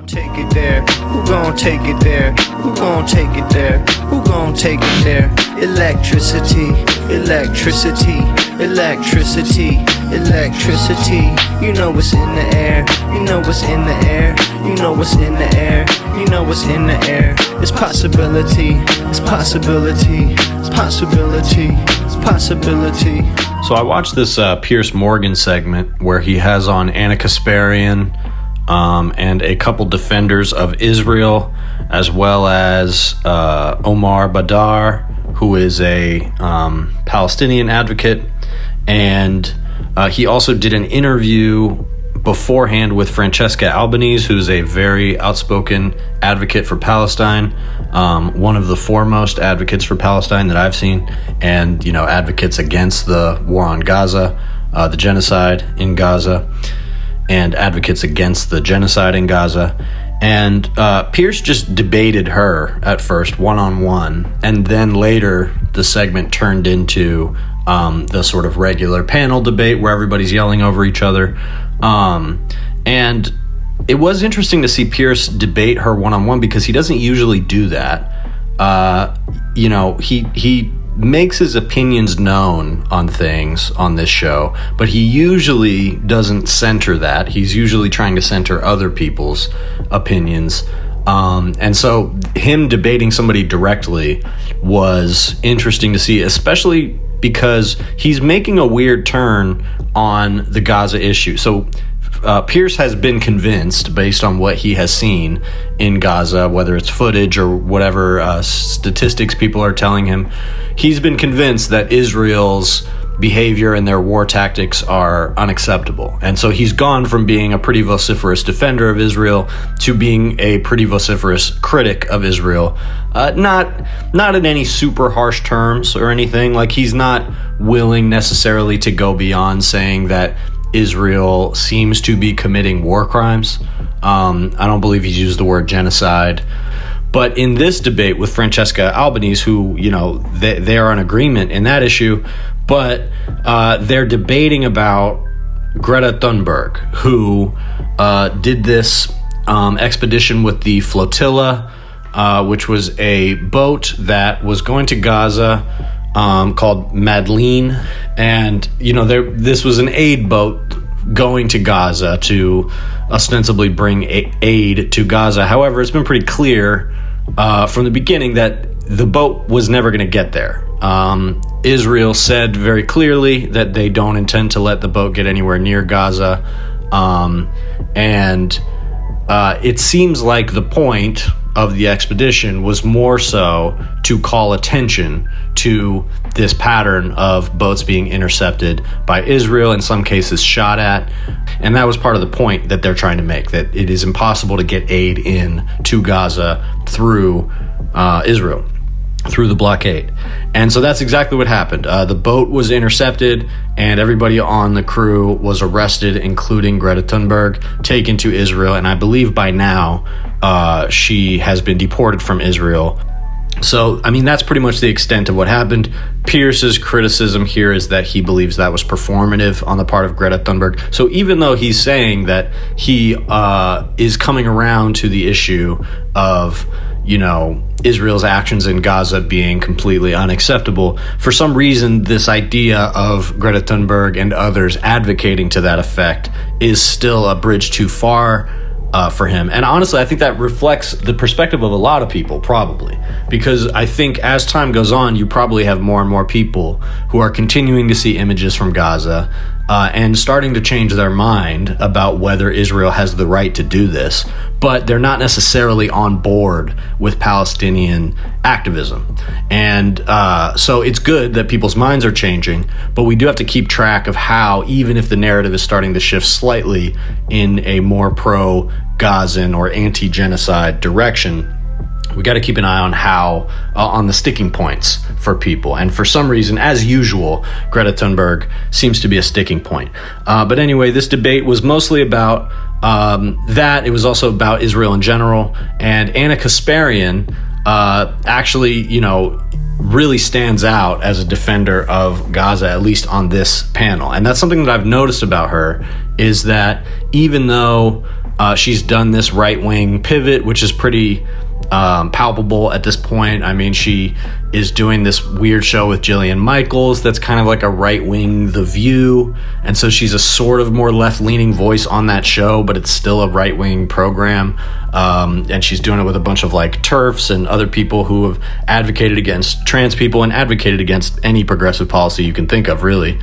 gon' take it there? Who gon' take it there? Who gon' take it there? Who gon' take it there? Electricity, electricity, electricity, electricity. You know what's in the air. You know what's in the air. You know what's in the air. You know what's in the air. It's possibility. It's possibility. It's possibility. It's possibility. So I watched this Piers Morgan segment where he has on Ana Kasparian and a couple defenders of Israel, as well as Omar Badar, who is a Palestinian advocate. And he also did an interview beforehand with Francesca Albanese, who's a very outspoken advocate for Palestine, one of the foremost advocates for Palestine that I've seen, and, you know, advocates against the war on Gaza, the genocide in Gaza, and advocates against the genocide in Gaza. And Piers just debated her at first, one-on-one, and then later the segment turned into the sort of regular panel debate where everybody's yelling over each other. And it was interesting to see Piers debate her one-on-one because he doesn't usually do that. You know, he makes his opinions known on things on this show, but he usually doesn't center that. He's usually trying to center other people's opinions. And so him debating somebody directly was interesting to see, especially because he's making a weird turn on the Gaza issue. So Piers has been convinced, based on what he has seen in Gaza, whether it's footage or whatever statistics people are telling him, he's been convinced that Israel's behavior and their war tactics are unacceptable. And so he's gone from being a pretty vociferous defender of Israel to being a pretty vociferous critic of Israel. Not in any super harsh terms or anything. Like, he's not willing necessarily to go beyond saying that Israel seems to be committing war crimes. I don't believe he's used the word genocide. But in this debate with Francesca Albanese, who, you know, they are in agreement in that issue, but they're debating about Greta Thunberg, who did this expedition with the Flotilla, which was a boat that was going to Gaza, called Madeleine. And, you know, this was an aid boat going to Gaza to ostensibly bring aid to Gaza. However, it's been pretty clear from the beginning that the boat was never going to get there. Israel said very clearly that they don't intend to let the boat get anywhere near Gaza. And it seems like the point of the expedition was more so to call attention to this pattern of boats being intercepted by Israel, in some cases shot at. And that was part of the point that they're trying to make, that it is impossible to get aid in to Gaza through Israel, through the blockade. And so that's exactly what happened. The boat was intercepted and everybody on the crew was arrested, including Greta Thunberg, taken to Israel. And I believe by now she has been deported from Israel. So, I mean, that's pretty much the extent of what happened. Pierce's criticism here is that he believes that was performative on the part of Greta Thunberg. So even though he's saying that he is coming around to the issue of, you know, Israel's actions in Gaza being completely unacceptable, for some reason this idea of Greta Thunberg and others advocating to that effect is still a bridge too far for him. And honestly, I think that reflects the perspective of a lot of people, probably, because I think as time goes on, you probably have more and more people who are continuing to see images from Gaza and starting to change their mind about whether Israel has the right to do this, but they're not necessarily on board with Palestinian activism. And so it's good that people's minds are changing, but we do have to keep track of how, even if the narrative is starting to shift slightly in a more pro-Gazan or anti-genocide direction, we got to keep an eye on how, on the sticking points for people. And for some reason, as usual, Greta Thunberg seems to be a sticking point. But anyway, this debate was mostly about that. It was also about Israel in general. And Ana Kasparian actually, you know, really stands out as a defender of Gaza, at least on this panel. And that's something that I've noticed about her, is that even though she's done this right-wing pivot, which is pretty palpable at this point. I mean, she is doing this weird show with Jillian Michaels that's kind of like a right-wing The View, and so she's a sort of more left-leaning voice on that show, but it's still a right-wing program, and she's doing it with a bunch of like TERFs and other people who have advocated against trans people and advocated against any progressive policy you can think of, really.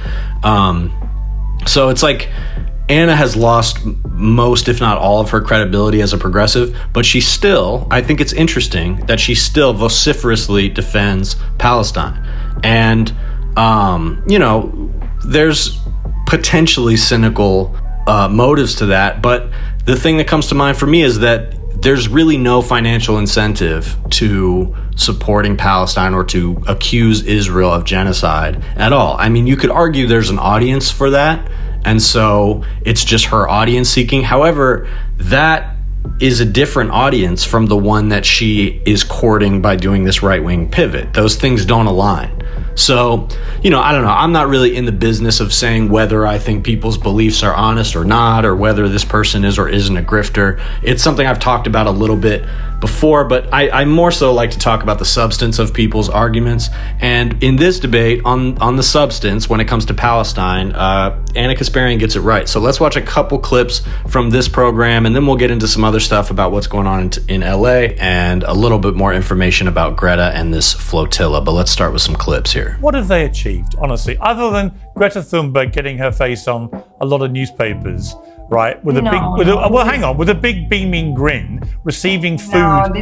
So it's like Ana has lost most, if not all, of her credibility as a progressive, but she still, I think it's interesting that she still vociferously defends Palestine. And, there's potentially cynical motives to that, but the thing that comes to mind for me is that there's really no financial incentive to supporting Palestine or to accuse Israel of genocide at all. I mean, you could argue there's an audience for that, and so it's just her audience seeking. However, that is a different audience from the one that she is courting by doing this right-wing pivot. Those things don't align. So, I don't know. I'm not really in the business of saying whether I think people's beliefs are honest or not, or whether this person is or isn't a grifter. It's something I've talked about a little bit before, but I more so like to talk about the substance of people's arguments. And in this debate on the substance, when it comes to Palestine, Ana Kasparian gets it right. So let's watch a couple clips from this program, and then we'll get into some other stuff about what's going on in LA and a little bit more information about Greta and this flotilla. But let's start with some clips here. What have they achieved, honestly, other than Greta Thunberg getting her face on a lot of newspapers, right? With a big beaming grin, receiving food, Let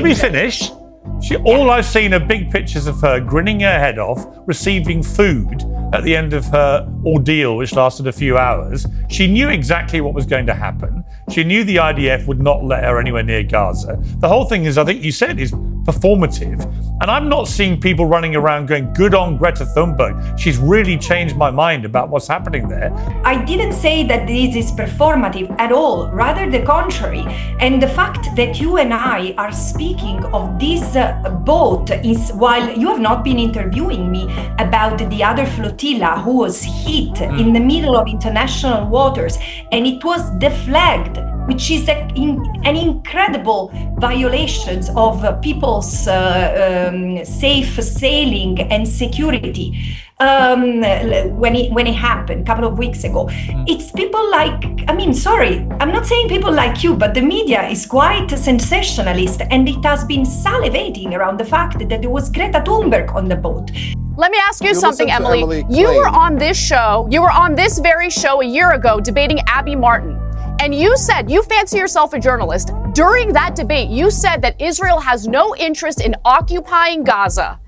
me finish. All I've seen are big pictures of her grinning her head off, receiving food at the end of her ordeal, which lasted a few hours. She knew exactly what was going to happen. She knew the IDF would not let her anywhere near Gaza. The whole thing is, I think you said, is performative. And I'm not seeing people running around going, good on Greta Thunberg. She's really changed my mind about what's happening there. I didn't say that this is performative at all, rather the contrary. And the fact that you and I are speaking of this boat is while you have not been interviewing me about the other flotilla who was hit in the middle of international waters, and it was deflagged, which is an incredible violation of people's safe sailing and security. When it happened a couple of weeks ago, it's people like, I'm not saying people like you, but the media is quite sensationalist, and it has been salivating around the fact that there was Greta Thunberg on the boat. Let me ask you something, Emily. You were on this very show a year ago debating Abby Martin. And you said, you fancy yourself a journalist. During that debate, you said that Israel has no interest in occupying Gaza.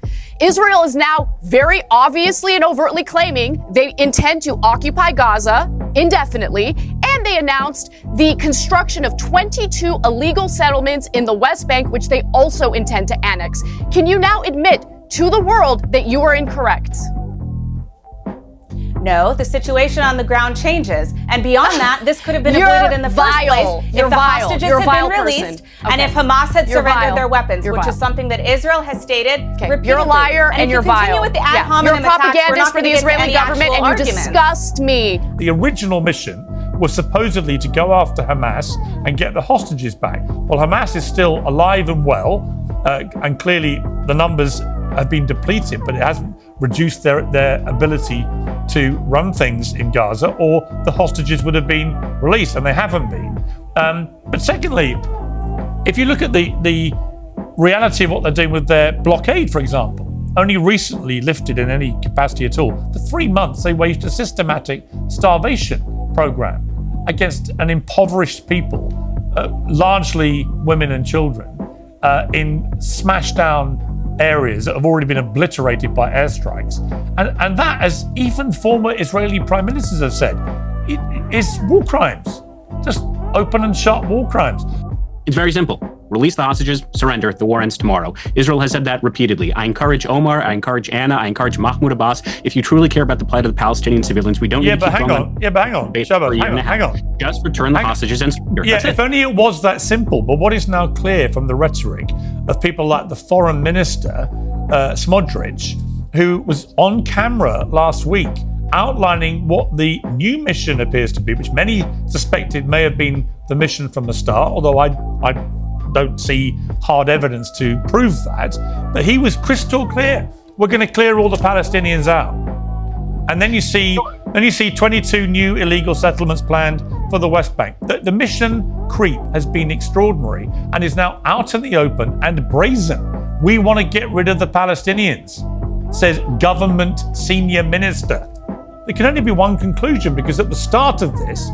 Israel is now very obviously and overtly claiming they intend to occupy Gaza indefinitely, and they announced the construction of 22 illegal settlements in the West Bank, which they also intend to annex. Can you now admit to the world that you are incorrect? No, the situation on the ground changes. And beyond that, this could have been avoided in the first place if the hostages had been released and if Hamas had surrendered their weapons, which is something that Israel has stated repeatedly. You're a liar and you're vile. Continue with the ad hominem You're a attacks, propagandist for the Israeli government, and you disgust me. The original mission was supposedly to go after Hamas and get the hostages back. Well, Hamas is still alive and well, and clearly the numbers have been depleted, but it hasn't reduced their ability to run things in Gaza, or the hostages would have been released, and they haven't been. But secondly, if you look at the reality of what they're doing with their blockade, for example, only recently lifted in any capacity at all. For 3 months, they waged a systematic starvation program against an impoverished people, largely women and children, in smashed down areas that have already been obliterated by airstrikes. And that, as even former Israeli prime ministers have said, it is war crimes. Just open and shut war crimes. It's very simple. Release the hostages, surrender, the war ends tomorrow. Israel has said that repeatedly. I encourage Omar, I encourage Ana, I encourage Mahmoud Abbas. If you truly care about the plight of the Palestinian civilians, we don't need to keep hang on. Shabbat, hang on. Just return the hostages and surrender. Yeah, if only it was that simple. But what is now clear from the rhetoric of people like the foreign minister, Smotrich, who was on camera last week outlining what the new mission appears to be, which many suspected may have been the mission from the start, although I don't see hard evidence to prove that. But he was crystal clear. We're going to clear all the Palestinians out. And then you see 22 new illegal settlements planned for the West Bank. The mission creep has been extraordinary and is now out in the open and brazen. We want to get rid of the Palestinians, says government senior minister. There can only be one conclusion, because at the start of this,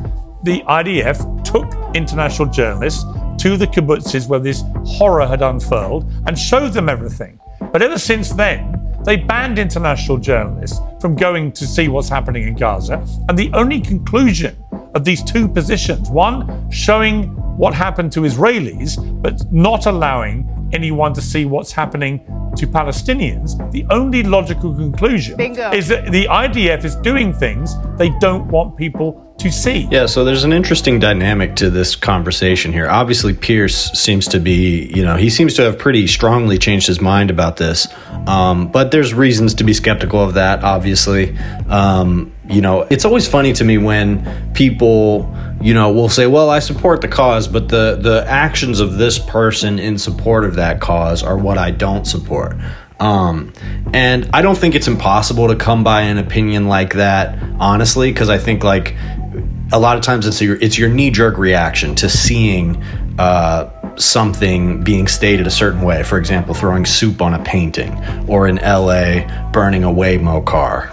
the IDF took international journalists to the kibbutzes where this horror had unfurled and showed them everything. But ever since then, they banned international journalists from going to see what's happening in Gaza. And the only conclusion of these two positions, one showing what happened to Israelis, but not allowing anyone to see what's happening to Palestinians, the only logical conclusion is that the IDF is doing things they don't want people to see. Yeah, so there's an interesting dynamic to this conversation here. Obviously, Piers seems to be, he seems to have pretty strongly changed his mind about this. But there's reasons to be skeptical of that, obviously. It's always funny to me when people, will say, well, I support the cause, but the actions of this person in support of that cause are what I don't support. And I don't think it's impossible to come by an opinion like that, honestly, because I think a lot of times it's your knee-jerk reaction to seeing something being stated a certain way. For example, throwing soup on a painting, or in LA burning a Waymo car,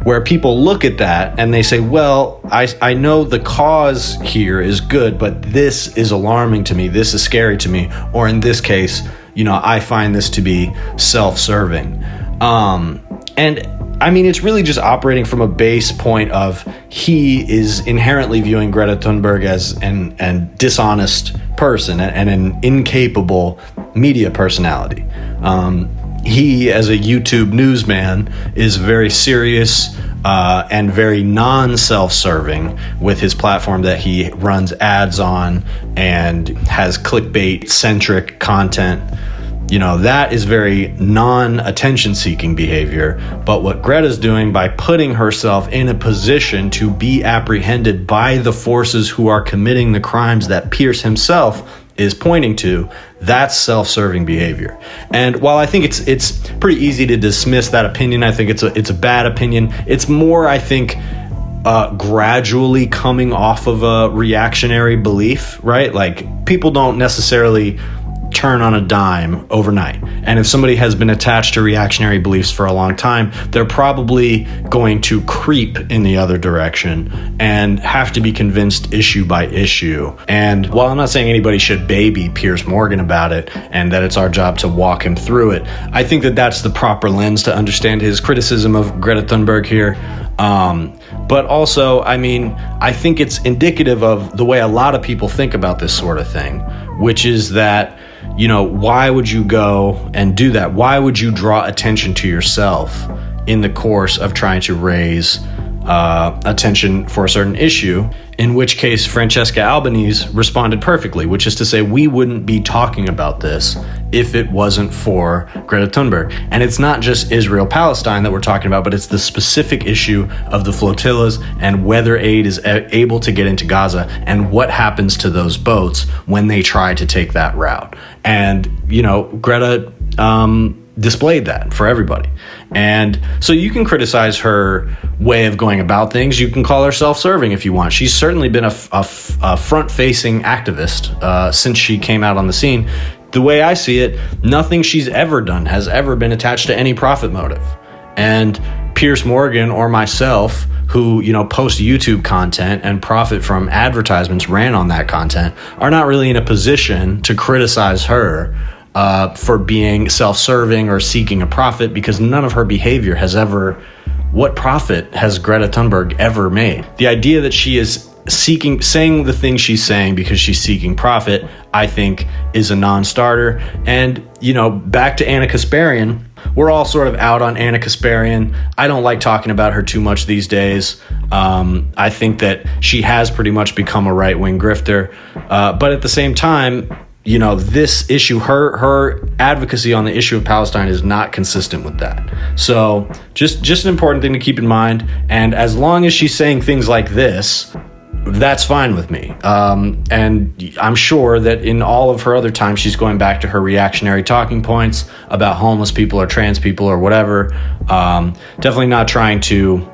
where people look at that and they say, well, I know the cause here is good, but this is alarming to me, this is scary to me, or in this case, I find this to be self-serving. And I mean, it's really just operating from a base point of he is inherently viewing Greta Thunberg as an dishonest person and an incapable media personality. He, as a YouTube newsman, is very serious and very non-self-serving with his platform that he runs ads on and has clickbait-centric content. That is very non-attention seeking behavior. But what Greta's doing by putting herself in a position to be apprehended by the forces who are committing the crimes that Piers himself is pointing to, that's self-serving behavior. And while I think it's pretty easy to dismiss that opinion, I think it's a bad opinion. It's more, I think, gradually coming off of a reactionary belief, right? Like, people don't necessarily turn on a dime overnight. And if somebody has been attached to reactionary beliefs for a long time, they're probably going to creep in the other direction and have to be convinced issue by issue. And while I'm not saying anybody should baby Piers Morgan about it and that it's our job to walk him through it, I think that that's the proper lens to understand his criticism of Greta Thunberg here. But also, I mean, I think it's indicative of the way a lot of people think about this sort of thing, which is that, why would you go and do that? Why would you draw attention to yourself in the course of trying to raise attention for a certain issue? In which case, Francesca Albanese responded perfectly, which is to say, we wouldn't be talking about this if it wasn't for Greta Thunberg. And it's not just Israel-Palestine that we're talking about, but it's the specific issue of the flotillas and whether aid is able to get into Gaza and what happens to those boats when they try to take that route. And, Greta displayed that for everybody. And so you can criticize her way of going about things. You can call her self-serving if you want. She's certainly been a front-facing activist since she came out on the scene. The way I see it, nothing she's ever done has ever been attached to any profit motive. And Piers Morgan or myself, who, post YouTube content and profit from advertisements ran on that content, are not really in a position to criticize her for being self-serving or seeking a profit, because none of her behavior has ever... What profit has Greta Thunberg ever made? The idea that she is saying the things she's saying because she's seeking profit, I think, is a non-starter. And, back to Ana Kasparian, we're all sort of out on Ana Kasparian. I don't like talking about her too much these days. I think that she has pretty much become a right-wing grifter. But at the same time, this issue, her advocacy on the issue of Palestine is not consistent with that. So just an important thing to keep in mind. And as long as she's saying things like this, that's fine with me. And I'm sure that in all of her other times, she's going back to her reactionary talking points about homeless people or trans people or whatever. Definitely not trying to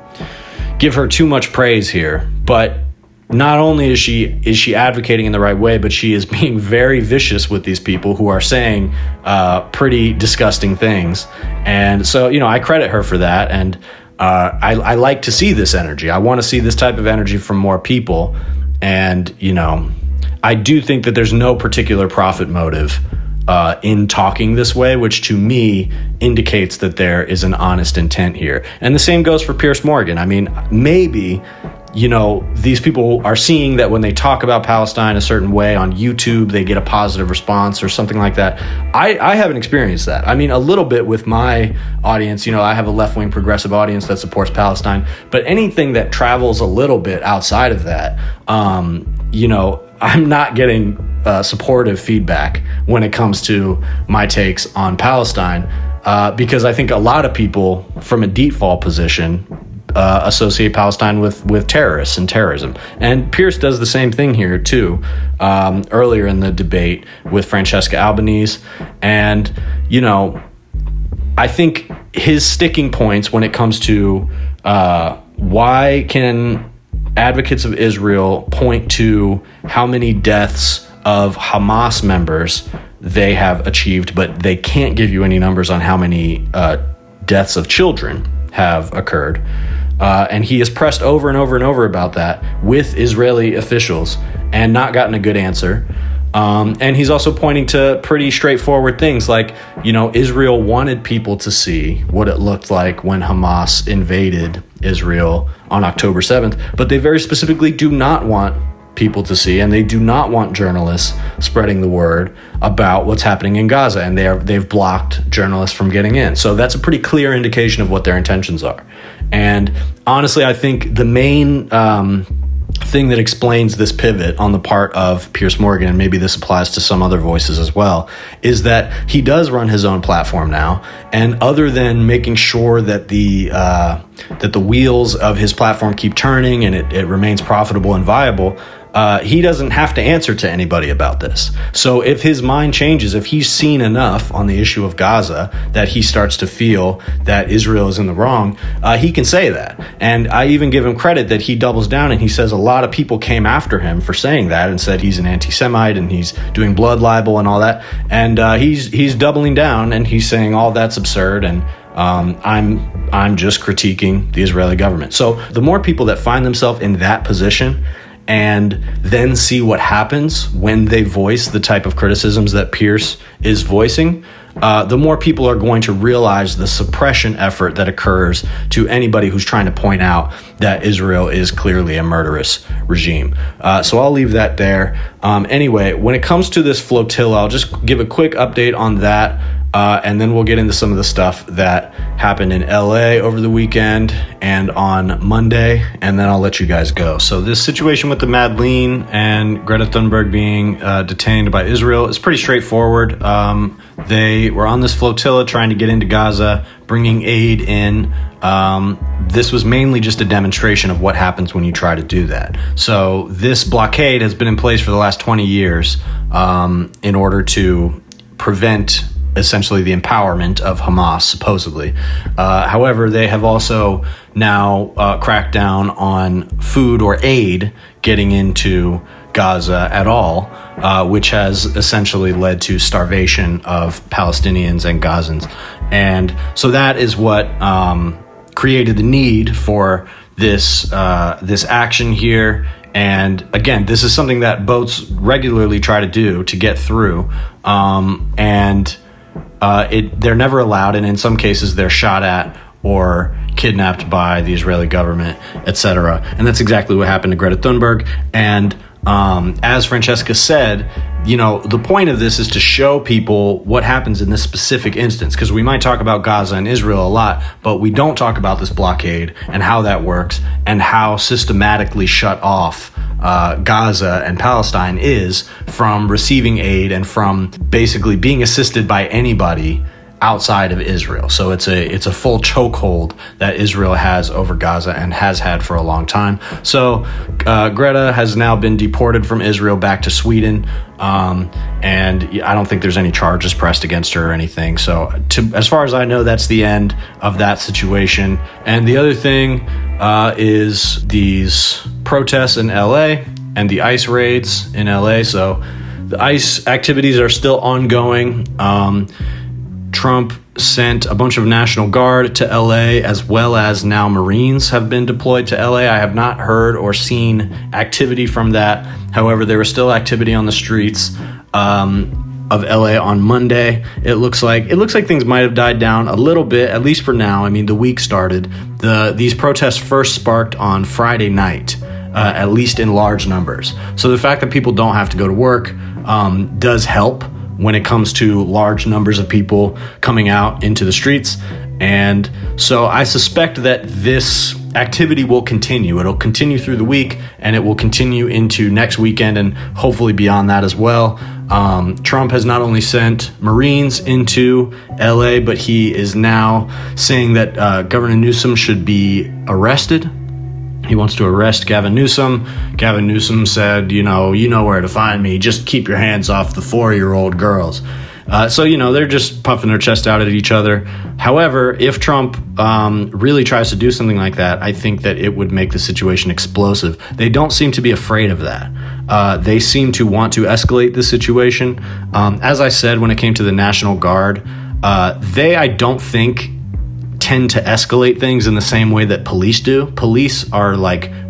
give her too much praise here, but not only is she advocating in the right way, but she is being very vicious with these people who are saying pretty disgusting things. And so, I credit her for that. And I like to see this energy. I want to see this type of energy from more people. And, I do think that there's no particular profit motive in talking this way, which to me indicates that there is an honest intent here. And the same goes for Piers Morgan. I mean, maybe, these people are seeing that when they talk about Palestine a certain way on YouTube, they get a positive response or something like that. I haven't experienced that. I mean, a little bit with my audience, I have a left-wing progressive audience that supports Palestine, but anything that travels a little bit outside of that, I'm not getting supportive feedback when it comes to my takes on Palestine, because I think a lot of people from a default position associate Palestine with terrorists and terrorism. And Piers does the same thing here too, earlier in the debate with Francesca Albanese. And, I think his sticking points when it comes to why can advocates of Israel point to how many deaths of Hamas members they have achieved, but they can't give you any numbers on how many deaths of children have occurred. And he has pressed over and over and over about that with Israeli officials and not gotten a good answer. And he's also pointing to pretty straightforward things like, Israel wanted people to see what it looked like when Hamas invaded Israel on October 7th, but they very specifically do not want people to see, and they do not want journalists spreading the word about what's happening in Gaza, and they've blocked journalists from getting in. So that's a pretty clear indication of what their intentions are. And honestly, I think the main thing that explains this pivot on the part of Piers Morgan, and maybe this applies to some other voices as well, is that he does run his own platform now, and other than making sure that the wheels of his platform keep turning and it remains profitable and viable, he doesn't have to answer to anybody about this. So if his mind changes, if he's seen enough on the issue of Gaza that he starts to feel that Israel is in the wrong, he can say that. And I even give him credit that he doubles down and he says a lot of people came after him for saying that and said he's an anti-Semite and he's doing blood libel and all that. And he's doubling down and he's saying all that's absurd, and I'm just critiquing the Israeli government. So the more people that find themselves in that position and then see what happens when they voice the type of criticisms that Piers is voicing, the more people are going to realize the suppression effort that occurs to anybody who's trying to point out that Israel is clearly a murderous regime. So I'll leave that there. Anyway, when it comes to this flotilla, I'll just give a quick update on that. And then we'll get into some of the stuff that happened in LA over the weekend and on Monday, and then I'll let you guys go. So this situation with the Madeleine and Greta Thunberg being detained by Israel is pretty straightforward. They were on this flotilla trying to get into Gaza, bringing aid in. This was mainly just a demonstration of what happens when you try to do that. So this blockade has been in place for the last 20 years in order to prevent essentially the empowerment of Hamas, supposedly. However, they have also now cracked down on food or aid getting into Gaza at all, which has essentially led to starvation of Palestinians and Gazans. And so that is what created the need for this action here. And again, this is something that boats regularly try to do to get through. They're never allowed, and in some cases they're shot at or kidnapped by the Israeli government, etc. And that's exactly what happened to Greta Thunberg. And as Francesca said, the point of this is to show people what happens in this specific instance, because we might talk about Gaza and Israel a lot, but we don't talk about this blockade and how that works and how systematically shut off Gaza and Palestine is from receiving aid and from basically being assisted by anybody outside of Israel. So it's a full chokehold that Israel has over Gaza and has had for a long time. So Greta has now been deported from Israel back to Sweden, and I don't think there's any charges pressed against her or anything. So as far as I know, that's the end of that situation. And the other thing is these protests in LA and the ICE raids in LA. So the ICE activities are still ongoing. Trump sent a bunch of National Guard to LA, as well as now Marines have been deployed to LA. I have not heard or seen activity from that. However, there was still activity on the streets of LA on Monday. It looks like things might have died down a little bit, at least for now. I mean, the week started. These protests first sparked on Friday night, at least in large numbers. So the fact that people don't have to go to work does help when it comes to large numbers of people coming out into the streets. And so I suspect that this activity will continue. It'll continue through the week, and it will continue into next weekend and hopefully beyond that as well. Trump has not only sent Marines into LA, but he is now saying that Governor Newsom should be arrested. He wants to arrest Gavin Newsom. Gavin Newsom said, you know where to find me. Just keep your hands off the 4-year-old girls. So they're just puffing their chest out at each other. However, if Trump really tries to do something like that, I think that it would make the situation explosive. They don't seem to be afraid of that. They seem to want to escalate the situation. As I said, when it came to the National Guard, I don't think tend to escalate things in the same way that police do. Police are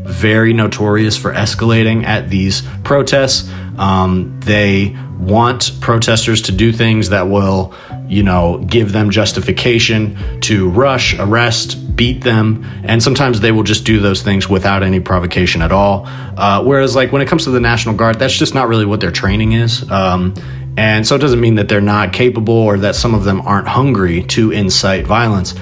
very notorious for escalating at these protests. They want protesters to do things that will, give them justification to rush, arrest, beat them. And sometimes they will just do those things without any provocation at all. Whereas when it comes to the National Guard, that's just not really what their training is. And so it doesn't mean that they're not capable or that some of them aren't hungry to incite violence,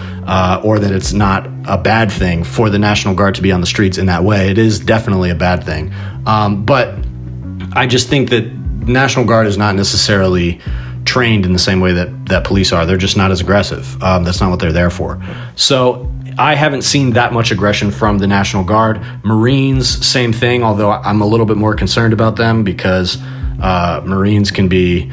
or that it's not a bad thing for the National Guard to be on the streets in that way. It is definitely a bad thing. But I just think that National Guard is not necessarily trained in the same way that police are. They're just not as aggressive. That's not what they're there for. So I haven't seen that much aggression from the National Guard. Marines, same thing, although I'm a little bit more concerned about them because Marines can be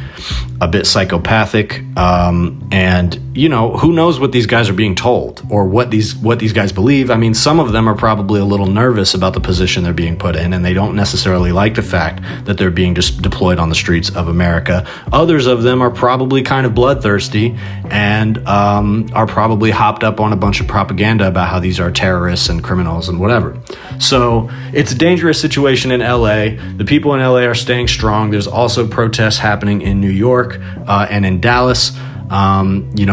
a bit psychopathic, and who knows what these guys are being told or what these guys believe. I mean, some of them are probably a little nervous about the position they're being put in, and they don't necessarily like the fact that they're being just deployed on the streets of America. Others of them are probably kind of bloodthirsty and are probably hopped up on a bunch of propaganda about how these are terrorists and criminals and whatever. So it's a dangerous situation in LA. The people in LA are staying strong. There's also protests happening in New York and in Dallas.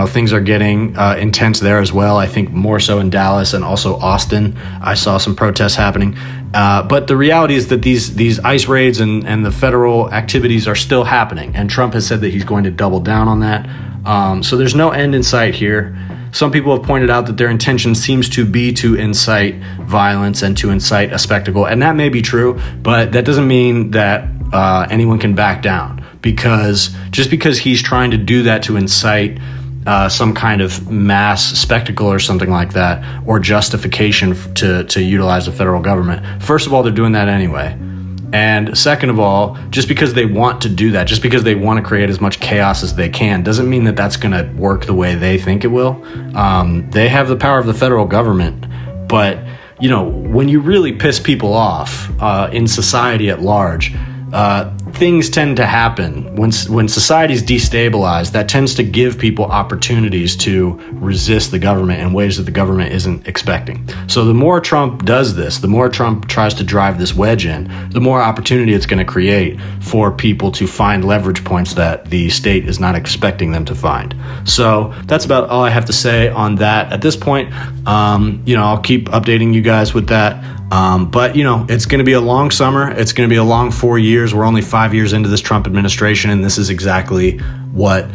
Things are getting intense there as well. I think more so in Dallas and also Austin. I saw some protests happening. But the reality is that these ICE raids and the federal activities are still happening. And Trump has said that he's going to double down on that. So there's no end in sight here. Some people have pointed out that their intention seems to be to incite violence and to incite a spectacle. And that may be true, but that doesn't mean that anyone can back down. Because just because he's trying to do that to incite some kind of mass spectacle or something like that, or justification to utilize the federal government, first of all, they're doing that anyway. And second of all, just because they want to do that, just because they want to create as much chaos as they can, doesn't mean that that's going to work the way they think it will. They have the power of the federal government, but when you really piss people off in society at large, things tend to happen. When society's destabilized, that tends to give people opportunities to resist the government in ways that the government isn't expecting. So the more Trump does this, the more Trump tries to drive this wedge in, the more opportunity it's going to create for people to find leverage points that the state is not expecting them to find. So that's about all I have to say on that at this point. I'll keep updating you guys with that. But, you know, it's going to be a long summer. It's going to be a long 4 years. We're only 5 years into this Trump administration, and this is exactly what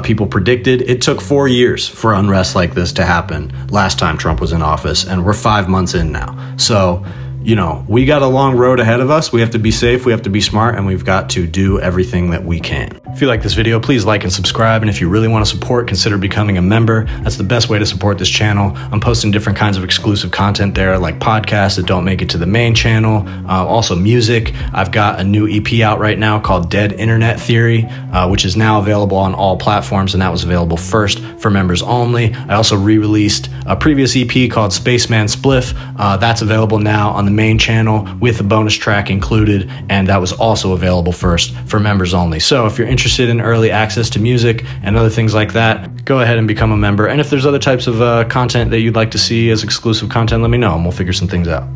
people predicted. It took 4 years for unrest like this to happen last time Trump was in office, and we're 5 months in now. So, you know, we got a long road ahead of us. We have to be safe, we have to be smart, and we've got to do everything that we can. If you like this video, please like and subscribe. And if you really want to support, consider becoming a member. That's the best way to support this channel. I'm posting different kinds of exclusive content there, like podcasts that don't make it to the main channel. Also music. I've got a new EP out right now called Dead Internet Theory, which is now available on all platforms, and that was available first for members only. I also re-released a previous EP called Spaceman Spliff. That's available now on the main channel with a bonus track included, and that was also available first for members only. So if you're interested in early access to music and other things like that, go ahead and become a member. And if there's other types of content that you'd like to see as exclusive content, let me know and we'll figure some things out.